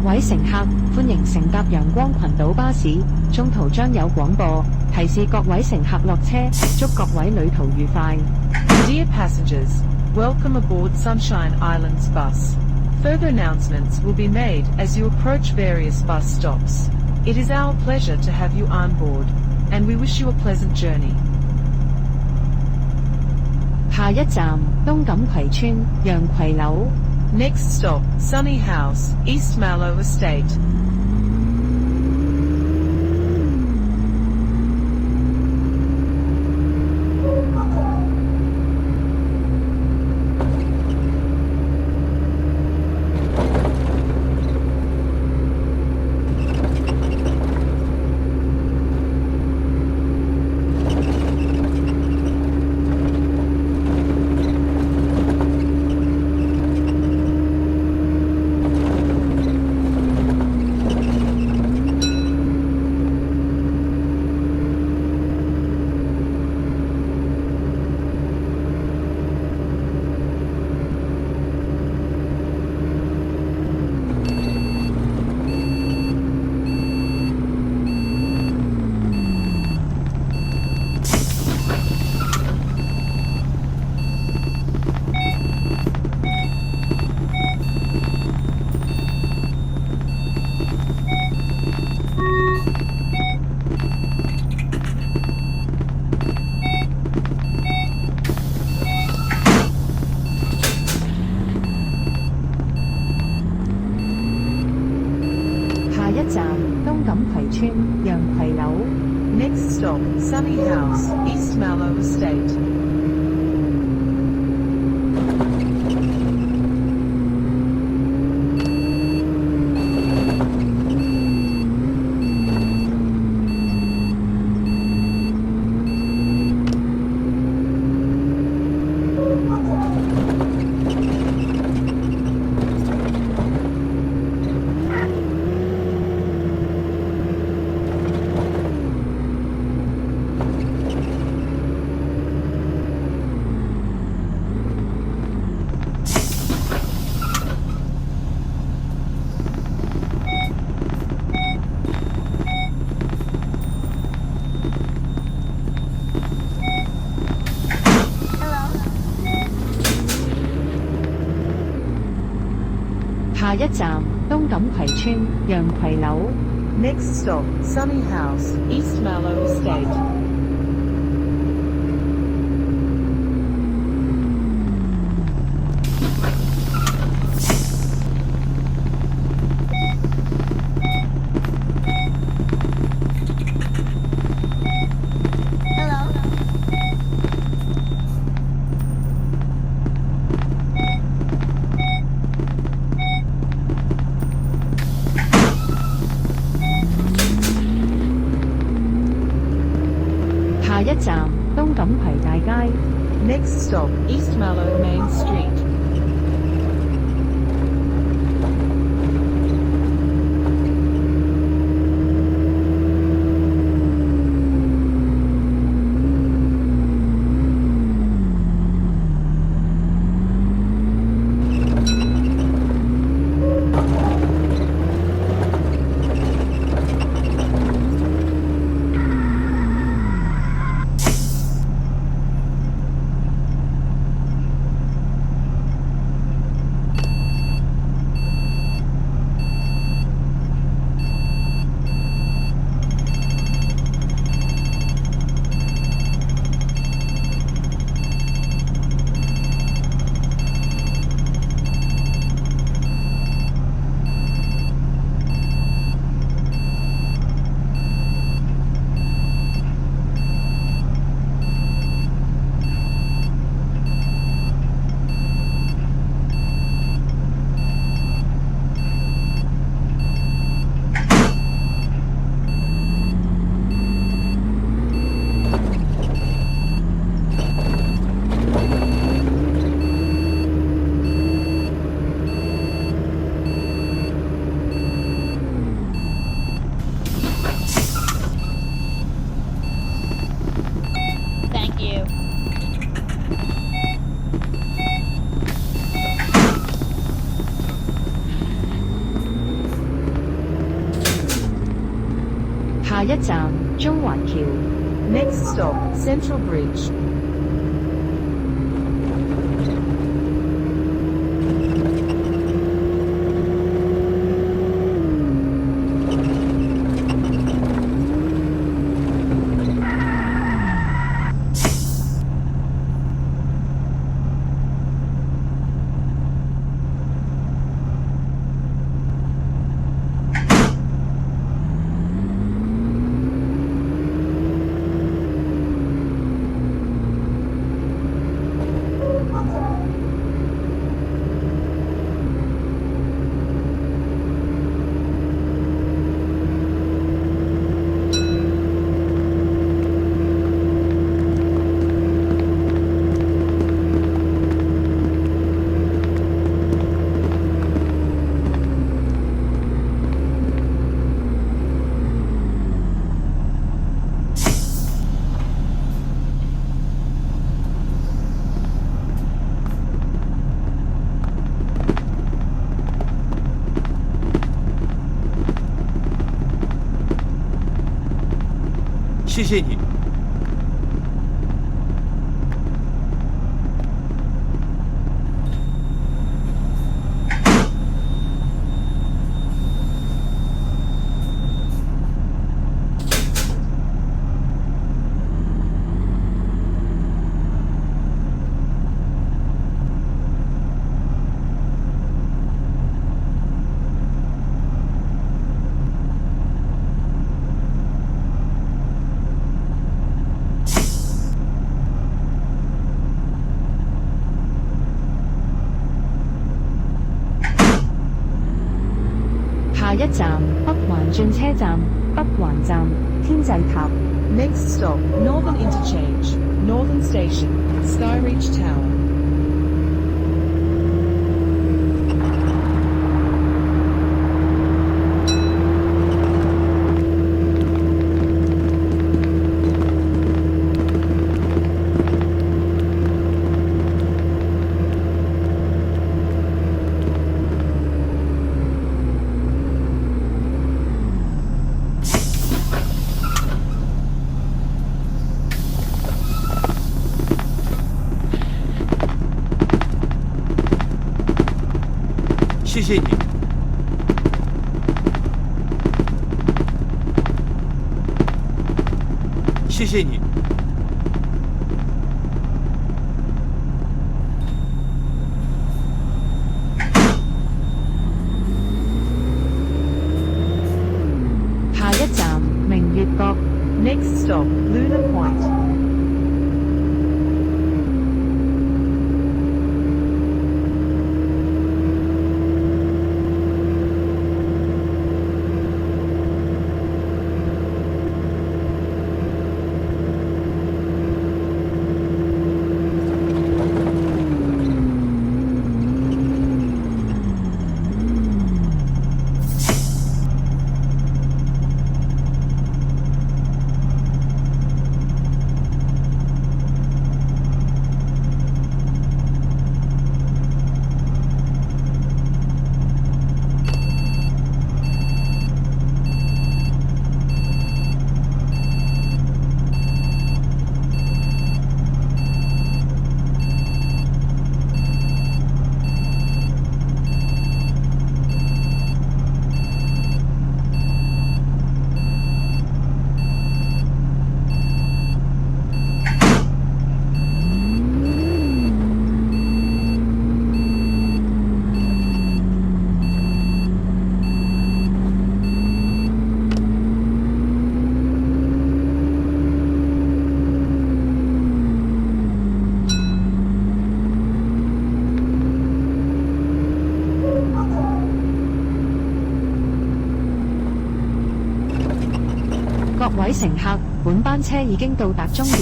位乘客，歡迎乘搭陽光群島巴士，中途將有廣播提示各位乘客落車，祝各位旅途愉快。Dear passengers, welcome aboard Sunshine Islands bus. Further announcements will be made as you approach various bus stops. It is our pleasure to have you on board, and we wish you a pleasant journey. 下一站東錦葵村洋葵樓。Next stop, Sunny House, East Mallow Estate. 下一站東錦葵村洋葵樓。Next stop, Sunny House, East Mallow Estate. 下一站東錦葵村洋葵樓。Next stop, Sunny House, East Mallow Estate. 下一站東錦葵大街。Next stop, East Mallow Main Street. 下站中環橋。 Next stop, Central Bridge.谢谢你。下一站北環轉車站，北環站天際塔。 Next stop, Northern Interchange, Northern Station, Skyreach Tower.谢谢你。谢谢你。下一站明月閣。 Next stop, Luna Point.各位乘客，本班車已經到達終點。